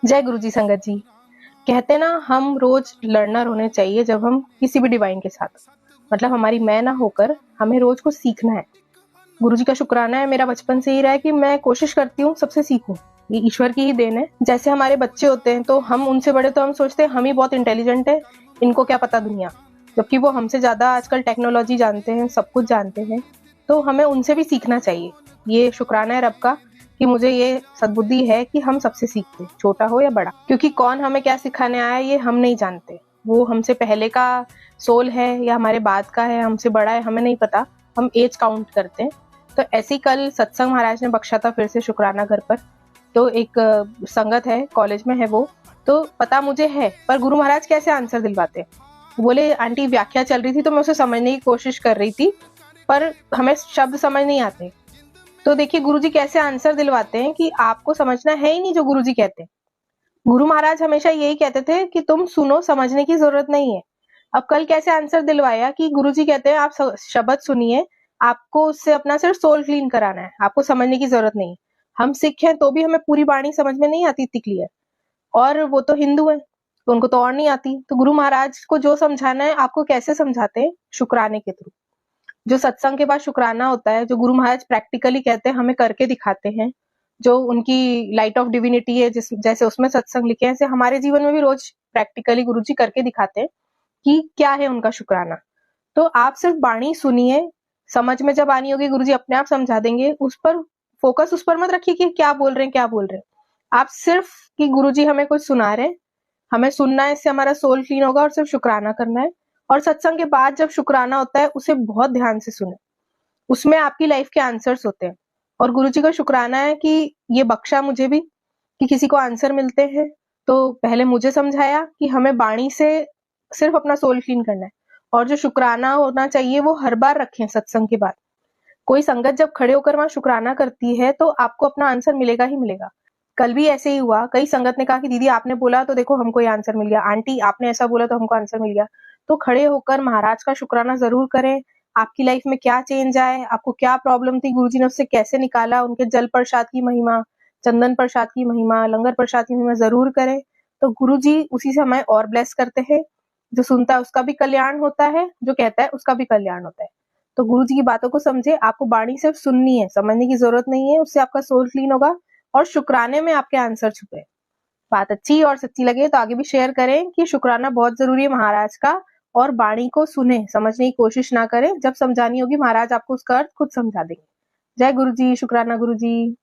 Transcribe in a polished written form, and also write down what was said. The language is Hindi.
जय गुरु जी संगत जी। कहते ना हम रोज लर्नर होने चाहिए जब हम किसी भी डिवाइन के साथ, मतलब हमारी मैं ना होकर हमें रोज कुछ सीखना है। गुरु जी का शुक्राना है, मेरा बचपन से ही रहा है कि मैं कोशिश करती हूँ सबसे सीखूं। ये ईश्वर की ही देन है। जैसे हमारे बच्चे होते हैं तो हम उनसे बड़े तो हम सोचते हैं हम ही बहुत इंटेलिजेंट है, इनको क्या पता दुनिया, जबकि वो हमसे ज्यादा आजकल टेक्नोलॉजी जानते हैं, सब कुछ जानते हैं। तो हमें उनसे भी सीखना चाहिए। ये शुक्राना है रब का कि मुझे ये सद्बुद्धि है कि हम सबसे सीखते हैं, छोटा हो या बड़ा, क्योंकि कौन हमें क्या सिखाने आया ये हम नहीं जानते। वो हमसे पहले का सोल है या हमारे बाद का है, हमसे बड़ा है, हमें नहीं पता। हम एज काउंट करते हैं। तो ऐसे ही कल सत्संग महाराज ने बख्शा था फिर से शुक्राना घर पर। तो एक संगत है, कॉलेज में है वो, तो पता मुझे है, पर गुरु महाराज कैसे आंसर दिलवाते हैं। बोले आंटी व्याख्या चल रही थी तो मैं उसे समझने की कोशिश कर रही थी, पर हमें शब्द समझ नहीं आते। तो देखिए गुरुजी कैसे आंसर दिलवाते हैं कि आपको समझना है ही नहीं जो गुरुजी कहते हैं। गुरु महाराज हमेशा यही कहते थे कि तुम सुनो, समझने की जरूरत नहीं है। अब कल कैसे आंसर दिलवाया कि गुरुजी कहते हैं आप शब्द सुनिए, आपको उससे अपना सिर्फ सोल क्लीन कराना है, आपको समझने की जरूरत नहीं। हम सिख हैं तो भी हमें पूरी वाणी समझ में नहीं आती इतनी क्लियर, और वो तो हिंदू है तो उनको तो और नहीं आती। तो गुरु महाराज को जो समझाना है आपको कैसे समझाते हैं, शुक्राने के थ्रू। जो सत्संग के बाद शुक्राना होता है, जो गुरु महाराज प्रैक्टिकली कहते हैं, हमें करके दिखाते हैं। जो उनकी लाइट ऑफ डिविनिटी है, जिस जैसे उसमें सत्संग लिखे हैं, ऐसे हमारे जीवन में भी रोज प्रैक्टिकली गुरुजी करके दिखाते हैं कि क्या है उनका शुक्राना। तो आप सिर्फ वाणी सुनिए, समझ में जब आनी होगी गुरुजी अपने आप समझा देंगे। उस पर फोकस उस पर मत रखिए कि क्या बोल रहे हैं क्या बोल रहे हैं। आप सिर्फ कि गुरुजी हमें कुछ सुना रहे हैं, हमें सुनना है, इससे हमारा सोल क्लीन होगा, और सिर्फ शुक्राना करना है। और सत्संग के बाद जब शुक्राना होता है उसे बहुत ध्यान से सुने, उसमें आपकी लाइफ के आंसर्स होते हैं। और गुरुजी का शुक्राना है कि ये बख्शा मुझे भी कि किसी को आंसर मिलते हैं। तो पहले मुझे समझाया कि हमें वाणी से सिर्फ अपना सोल क्लीन करना है, और जो शुक्राना होना चाहिए वो हर बार रखें सत्संग के बाद। कोई संगत जब खड़े होकर वहां शुक्राना करती है तो आपको अपना आंसर मिलेगा ही मिलेगा। कल भी ऐसे ही हुआ, कई संगत ने कहा कि दीदी आपने बोला तो देखो हमको ये आंसर मिल गया, आंटी आपने ऐसा बोला तो हमको आंसर मिल गया। तो खड़े होकर महाराज का शुक्राना जरूर करें। आपकी लाइफ में क्या चेंज आए, आपको क्या प्रॉब्लम थी, गुरुजी ने उससे कैसे निकाला, उनके जल प्रसाद की महिमा, चंदन प्रसाद की महिमा, लंगर प्रसाद की महिमा जरूर करें। तो गुरुजी उसी से हमें और ब्लेस करते हैं। जो सुनता है उसका भी कल्याण होता है, जो कहता है उसका भी कल्याण होता है। तो गुरु जी की बातों को समझे, आपको वाणी सिर्फ सुननी है, समझने की जरूरत नहीं है। उससे आपका सोल क्लीन होगा और शुक्राने में आपके आंसर छुपे। बात अच्छी और सच्ची लगे तो आगे भी शेयर करें कि शुक्राना बहुत जरूरी है महाराज का। और वाणी को सुने, समझने की कोशिश ना करें। जब समझानी होगी महाराज आपको उसका अर्थ खुद समझा देंगे। जय गुरु जी, शुक्राना गुरु जी।